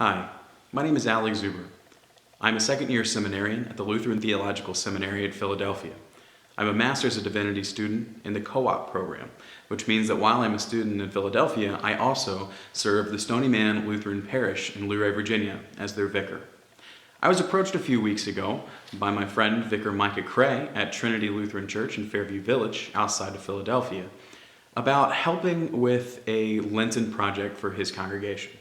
Hi, my name is Alex Zuber. I'm a second-year seminarian at the Lutheran Theological Seminary at Philadelphia. I'm a Master's of Divinity student in the co-op program, which means that while I'm a student in Philadelphia, I also serve the Stony Man Lutheran Parish in Luray, Virginia as their vicar. I was approached a few weeks ago by my friend Vicar Micah Cray at Trinity Lutheran Church in Fairview Village outside of Philadelphia about helping with a Lenten project for his congregation.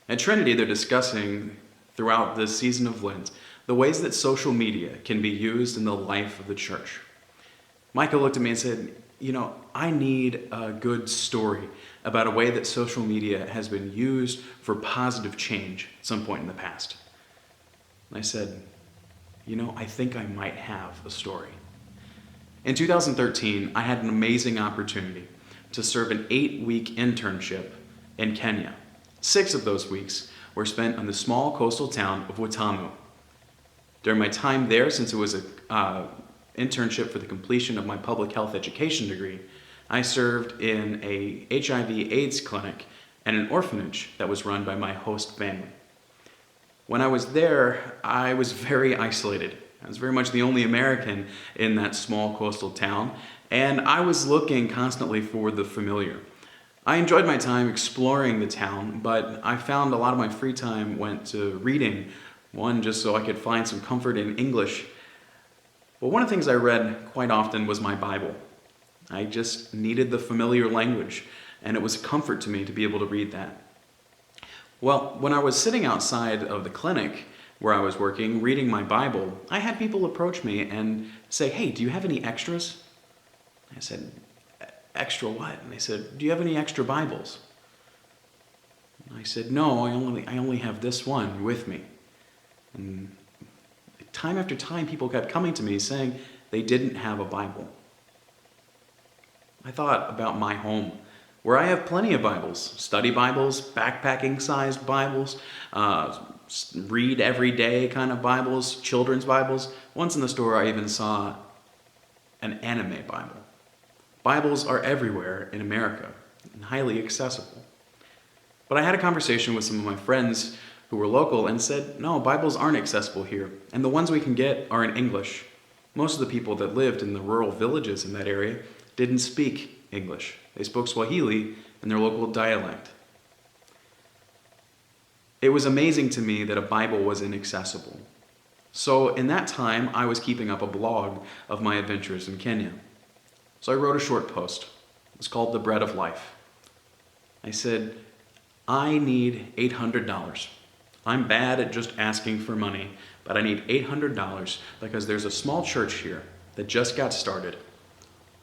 At Trinity, they're discussing throughout this season of Lent the ways that social media can be used in the life of the church. Micah looked at me and said, I need a good story about a way that social media has been used for positive change at some point in the past. And I said, I think I might have a story. In 2013, I had an amazing opportunity to serve an 8-week internship in Kenya. 6 of those weeks were spent in the small coastal town of Watamu. During my time there, since it was an internship for the completion of my public health education degree, I served in a HIV/AIDS clinic and an orphanage that was run by my host family. When I was there, I was very isolated. I was very much the only American in that small coastal town, and I was looking constantly for the familiar. I enjoyed my time exploring the town, but I found a lot of my free time went to reading, one just so I could find some comfort in English. But one of the things I read quite often was my Bible. I just needed the familiar language, and it was a comfort to me to be able to read that. Well, when I was sitting outside of the clinic where I was working, reading my Bible, I had people approach me and say, "Hey, do you have any extras?" I said, "Extra what?" And they said, "Do you have any extra Bibles?" And I said, "No, I only have this one with me." And time after time, people kept coming to me saying they didn't have a Bible. I thought about my home, where I have plenty of Bibles, study Bibles, backpacking-sized Bibles, read every day kind of Bibles, children's Bibles. Once in the store, I even saw an anime Bible. Bibles are everywhere in America and highly accessible. But I had a conversation with some of my friends who were local and said, no, Bibles aren't accessible here, and the ones we can get are in English. Most of the people that lived in the rural villages in that area didn't speak English. They spoke Swahili in their local dialect. It was amazing to me that a Bible was inaccessible. So in that time, I was keeping up a blog of my adventures in Kenya. So I wrote a short post. It was called The Bread of Life. I said, I need $800. I'm bad at just asking for money, but I need $800 because there's a small church here that just got started.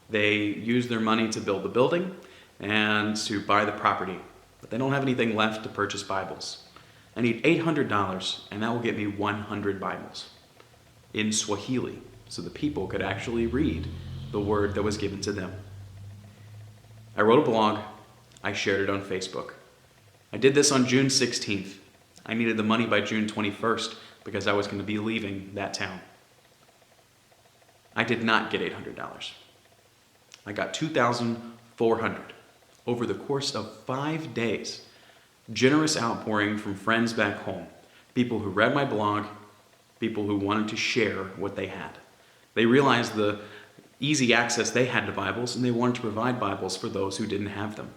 They use their money to build the building and to buy the property, but they don't have anything left to purchase Bibles. I need $800, and that will get me 100 Bibles in Swahili, so the people could actually read the word that was given to them. I wrote a blog. I shared it on Facebook. I did this on June 16th. I needed the money by June 21st because I was going to be leaving that town. I did not get $800. I got $2,400 over the course of 5 days. Generous outpouring from friends back home, people who read my blog, people who wanted to share what they had. They realized the easy access they had to Bibles, and they wanted to provide Bibles for those who didn't have them.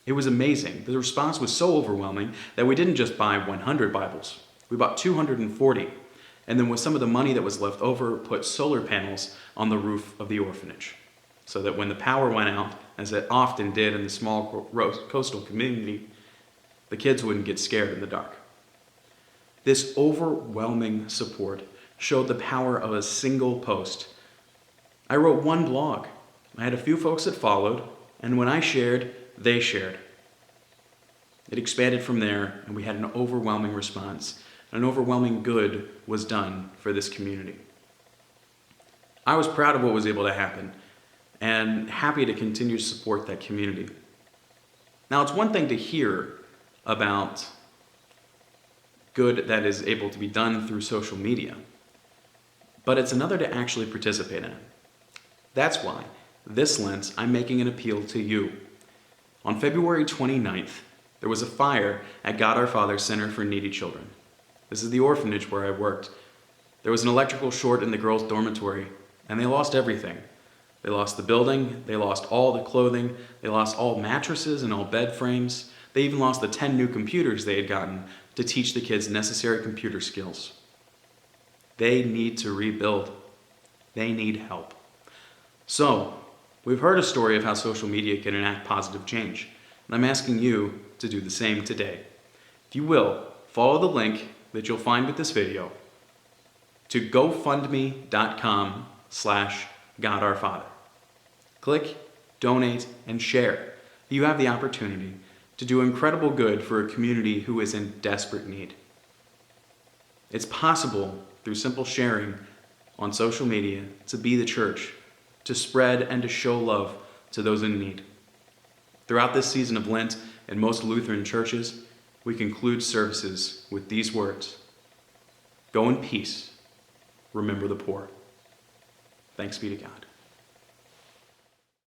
It was amazing. The response was so overwhelming that we didn't just buy 100 Bibles. We bought 240, and then with some of the money that was left over, put solar panels on the roof of the orphanage, so that when the power went out, as it often did in the small coastal community, the kids wouldn't get scared in the dark. This overwhelming support showed the power of a single post. I wrote one blog. I had a few folks that followed, and when I shared, they shared. It expanded from there, and we had an overwhelming response. An overwhelming good was done for this community. I was proud of what was able to happen, and happy to continue to support that community. Now, it's one thing to hear about good that is able to be done through social media, but it's another to actually participate in it. That's why this Lent I'm making an appeal to you. On February 29th, there was a fire at God Our Father Center for Needy Children. This is the orphanage where I worked. There was an electrical short in the girls' dormitory, and they lost everything. They lost the building, they lost all the clothing, they lost all mattresses and all bed frames. They even lost the 10 new computers they had gotten to teach the kids necessary computer skills. They need to rebuild. They need help. So, we've heard a story of how social media can enact positive change, and I'm asking you to do the same today. If you will, follow the link that you'll find with this video to gofundme.com/GodOurFather. Click, donate, and share. You have the opportunity to do incredible good for a community who is in desperate need. It's possible through simple sharing on social media to be the church, to spread and to show love to those in need. Throughout this season of Lent, in most Lutheran churches, we conclude services with these words: "Go in peace, remember the poor." Thanks be to God.